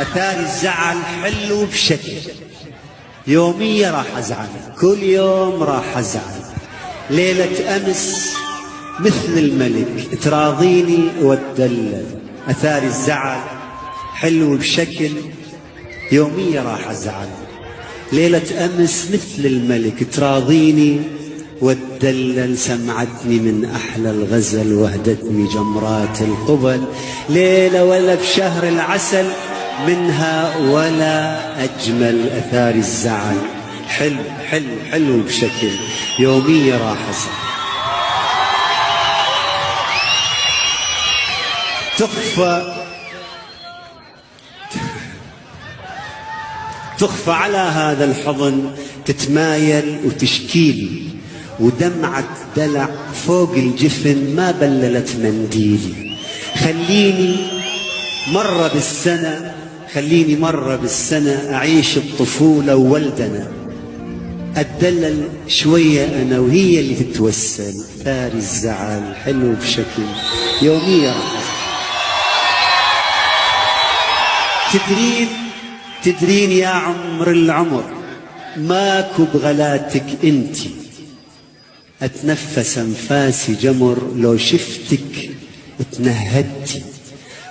أثاري الزعل حلو بشكل، يومية راح أزعل، كل يوم راح أزعل. ليلة أمس مثل الملك تراضيني وتدلل. أثاري الزعل حلو بشكل، يومية راح أزعل. ليلة أمس مثل الملك تراضيني وتدلل. سمعتني من أحلى الغزل وهدتني جمرات القبل. ليلة ولا بشهر العسل منها ولا أجمل. أثاري الزعل حلو حلو حلو بشكل، يومية راح أزعل. تخفى على هذا الحضن، تتمايل وتشكيلي، ودمعة دلع فوق الجفن ما بللت منديلي. خليني مرة بالسنة أعيش الطفولة وولدنا، أتدلل شوية أنا وهي اللي تتوسل. ثاري الزعل حلو بشكل، يومية تدرين يا عمر العمر ماكو بغلاتك انتي. أتنفس أنفاسي جمر لو شفتك تنهدتي.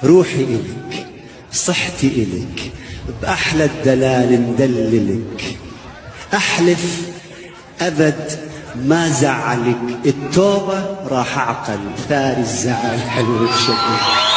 روحي إلك صحتي إلك، بأحلى الدلال ندللك. أحلف أبد ما زعلك، التوبة راح أعقل. ثاري الزعل حلو بشكل.